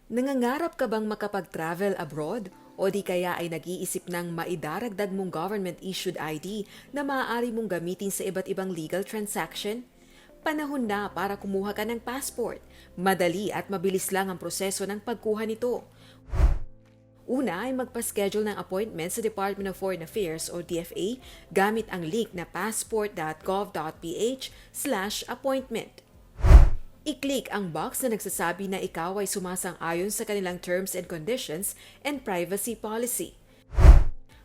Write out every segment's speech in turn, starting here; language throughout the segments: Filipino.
Nangangarap ka bang makapag-travel abroad? O di kaya ay nag-iisip ng maidaragdag mong government-issued ID na maaari mong gamitin sa iba't ibang legal transaction? Panahon na para kumuha ka ng passport. Madali at mabilis lang ang proseso ng pagkuha nito. Una ay magpa-schedule ng appointment sa Department of Foreign Affairs o DFA gamit ang link na passport.gov.ph/appointment. I-click ang box na nagsasabi na ikaw ay sumasang-ayon sa kanilang terms and conditions and privacy policy.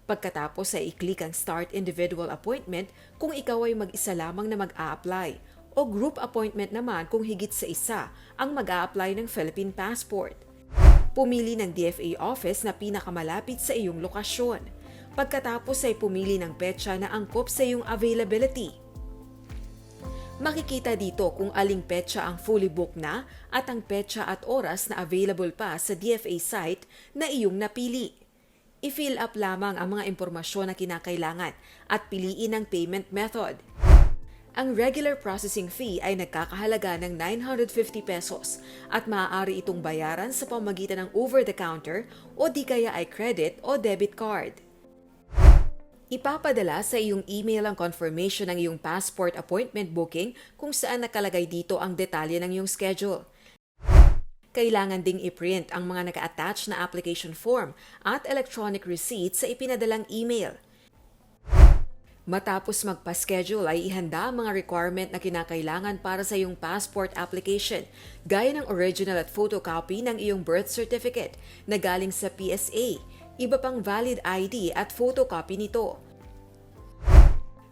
Pagkatapos ay i-click ang Start Individual Appointment kung ikaw ay mag-isa lamang na mag-a-apply o Group Appointment naman kung higit sa isa ang mag-a-apply ng Philippine Passport. Pumili ng DFA office na pinakamalapit sa iyong lokasyon. Pagkatapos ay pumili ng petsa na angkop sa iyong availability. Makikita dito kung aling petsa ang fully booked na at ang petsa at oras na available pa sa DFA site na iyong napili. I-fill up lamang ang mga impormasyon na kinakailangan at piliin ang payment method. Ang regular processing fee ay nagkakahalaga ng 950 pesos at maaari itong bayaran sa pamamagitan ng over-the-counter o di kaya ay credit o debit card. Ipapadala sa iyong email ang confirmation ng iyong passport appointment booking kung saan nakalagay dito ang detalye ng iyong schedule. Kailangan ding i-print ang mga naka-attach na application form at electronic receipt sa ipinadalang email. Matapos magpa-schedule ay ihanda ang mga requirement na kinakailangan para sa iyong passport application, gaya ng original at photocopy ng iyong birth certificate na galing sa PSA, iba pang valid ID at photocopy nito.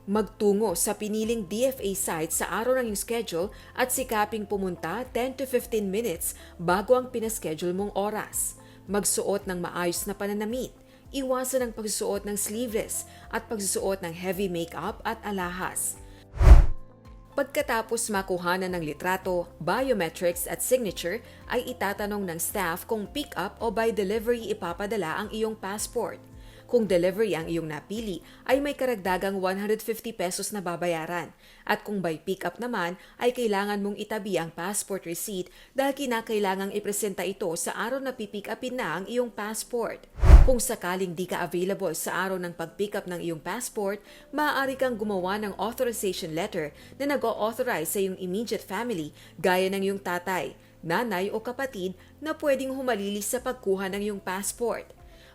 Magtungo sa piniling DFA site sa araw ng iyong schedule at sikaping pumunta 10 to 15 minutes bago ang pinaschedule mong oras. Magsuot ng maayos na pananamit. Iwasan ang pagsusuot ng sleeveless at pagsusuot ng heavy makeup at alahas. Pagkatapos makuhanan ng litrato, biometrics at signature, ay itatanong ng staff kung pick-up o by delivery ipapadala ang iyong passport. Kung delivery ang iyong napili, ay may karagdagang 150 pesos na babayaran. At kung by pick-up naman, ay kailangan mong itabi ang passport receipt dahil kinakailangang ipresenta ito sa araw na pipick upin na ang iyong passport. Kung sakaling di ka available sa araw ng pag-pick up ng iyong passport, maaari kang gumawa ng authorization letter na nag-o-authorize sa iyong immediate family gaya ng iyong tatay, nanay o kapatid na pwedeng humalili sa pagkuha ng iyong passport.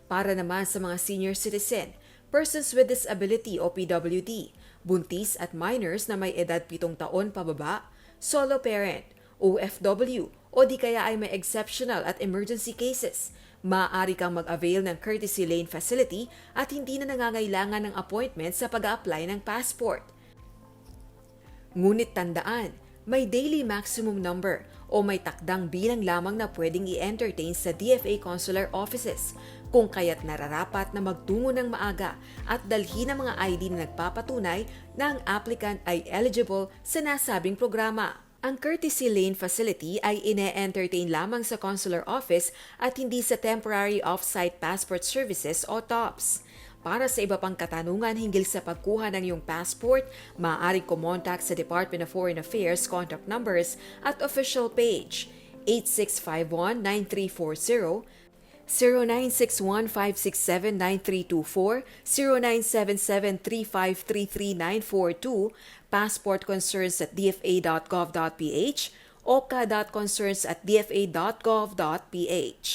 Para naman sa mga senior citizen, persons with disability o PWD, buntis at minors na may edad 7 taon pababa, solo parent, OFW o di kaya ay may exceptional at emergency cases, maaari kang mag-avail ng courtesy lane facility at hindi na nangangailangan ng appointment sa pag-a-apply ng passport. Ngunit tandaan, may daily maximum number o may takdang bilang lamang na pwedeng i-entertain sa DFA consular offices, kung kaya't nararapat na magtungo ng maaga at dalhin ang mga ID na nagpapatunay na ang applicant ay eligible sa nasabing programa. Ang courtesy lane facility ay ine-entertain lamang sa consular office at hindi sa temporary off-site passport services o TOPS. Para sa iba pang katanungan hinggil sa pagkuha ng iyong passport, maaaring kumontak sa Department of Foreign Affairs contact numbers at official page 8651-9340, 0961-567-9324, 0977-3533942, passportconcerns@dfa.gov.ph, oka.concerns@dfa.gov.ph.